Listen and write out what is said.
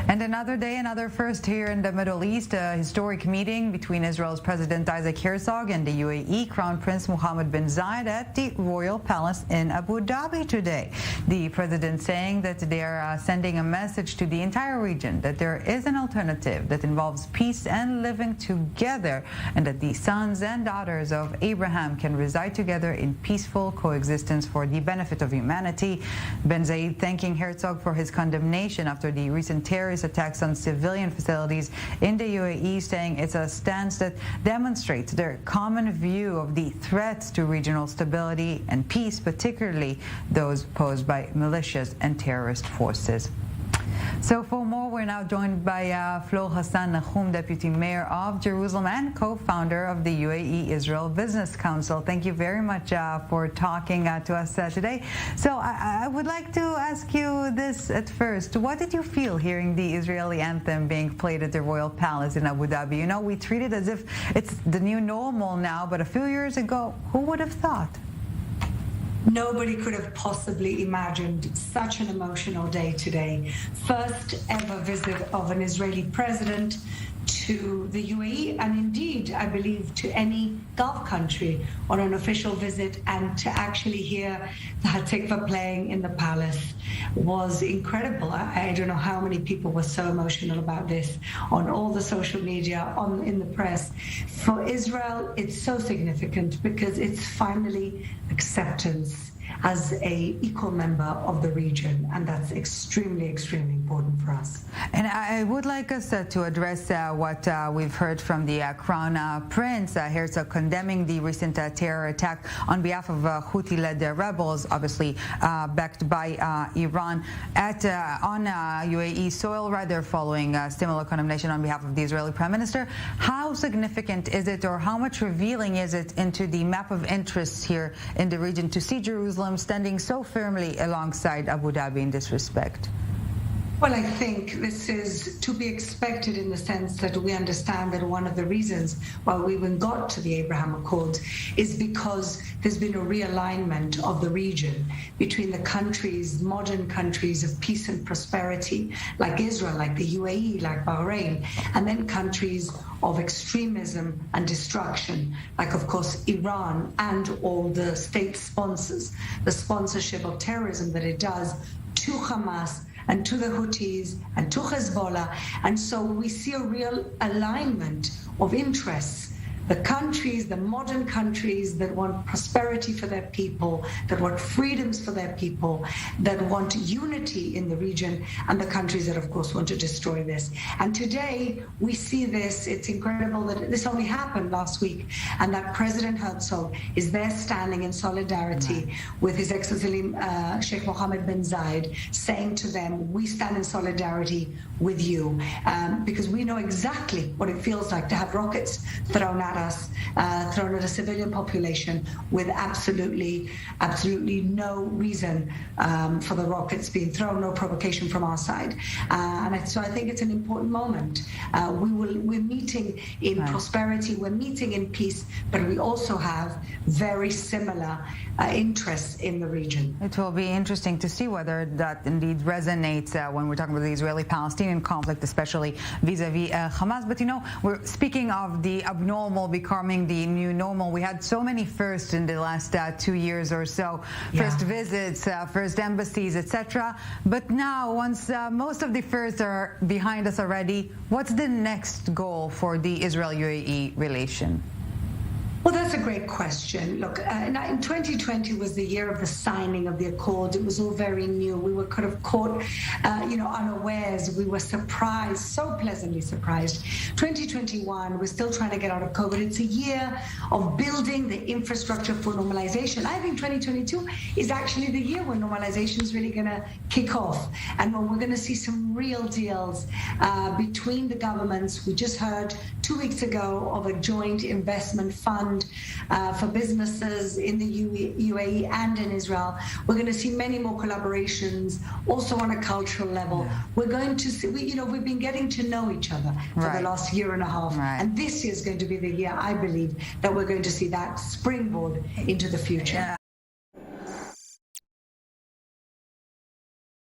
And another day, another first here in the Middle East, a historic meeting between Israel's President Isaac Herzog and the UAE Crown Prince Mohammed bin Zayed at the Royal Palace in Abu Dhabi today. The president saying that they are sending a message to the entire region that there is an alternative that involves peace and living together, and that the sons and daughters of Abraham can reside together in peaceful coexistence for the benefit of humanity. Bin Zayed thanking Herzog for his condemnation after the recent terrorist attacks on civilian facilities in the UAE, saying it's a stance that demonstrates their common view of the threats to regional stability and peace, particularly those posed by militias and terrorist forces. So for more, we're now joined by Fleur Hassan-Nahoum, Deputy Mayor of Jerusalem and co-founder of the UAE-Israel Business Council. Thank you very much for talking to us today. So I would like to ask you this at first. What did you feel hearing the Israeli anthem being played at the Royal Palace in Abu Dhabi? You know, we treat it as if it's the new normal now, but a few years ago, who would have thought? Nobody could have possibly imagined such an emotional day today. First ever visit of an Israeli president to the UAE, and indeed, I believe, to any Gulf country on an official visit, and to actually hear the Hatikva playing in the palace was incredible. I don't know how many people were so emotional about this on all the social media, in the press. For Israel, it's so significant because it's finally acceptance as an equal member of the region, and that's extremely, extremely important for us. And I would like us to address what we've heard from the Crown Prince Herzog condemning the recent terror attack on behalf of Houthi-led rebels, obviously backed by Iran, on UAE soil, rather, following similar condemnation on behalf of the Israeli Prime Minister. How significant is it, or how much revealing is it into the map of interests here in the region to see Jerusalem standing so firmly alongside Abu Dhabi in this respect? Well, I think this is to be expected in the sense that we understand that one of the reasons why we even got to the Abraham Accords is because there's been a realignment of the region between the countries, modern countries of peace and prosperity, like Israel, like the UAE, like Bahrain, and then countries of extremism and destruction, like, of course, Iran and all the state sponsors, the sponsorship of terrorism that it does to Hamas and to the Houthis and to Hezbollah. And so we see a real alignment of interests. The countries, the modern countries that want prosperity for their people, that want freedoms for their people, that want unity in the region, and the countries that, of course, want to destroy this. And today, we see this. It's incredible that this only happened last week, and that President Herzog is there standing in solidarity with His Excellency Sheikh Mohammed bin Zayed, saying to them, we stand in solidarity with you, because we know exactly what it feels like to have rockets thrown at us, thrown at a civilian population with absolutely no reason for the rockets being thrown, no provocation from our side. So I think it's an important moment. We're meeting in prosperity, we're meeting in peace, but we also have very similar interests in the region. It will be interesting to see whether that indeed resonates when we're talking about the Israeli-Palestinian conflict, especially vis-a-vis Hamas. But, you know, we're speaking of the abnormal becoming the new normal. We had so many firsts in the last 2 years or so. First visits, first embassies, etc. But now, once most of the firsts are behind us already, what's the next goal for the Israel-UAE relation? Well, that's a great question. Look, in 2020 was the year of the signing of the accord. It was all very new. We were kind of caught, unawares. We were surprised, so pleasantly surprised. 2021, we're still trying to get out of COVID. It's a year of building the infrastructure for normalization. I think 2022 is actually the year when normalization is really going to kick off, and when we're going to see some real deals between the governments. We just heard 2 weeks ago of a joint investment fund for businesses in the UAE and in Israel. We're going to see many more collaborations, also on a cultural level. We're going to see, we've been getting to know each other for the last year and a half. And this year is going to be the year, I believe, that we're going to see that springboard into the future.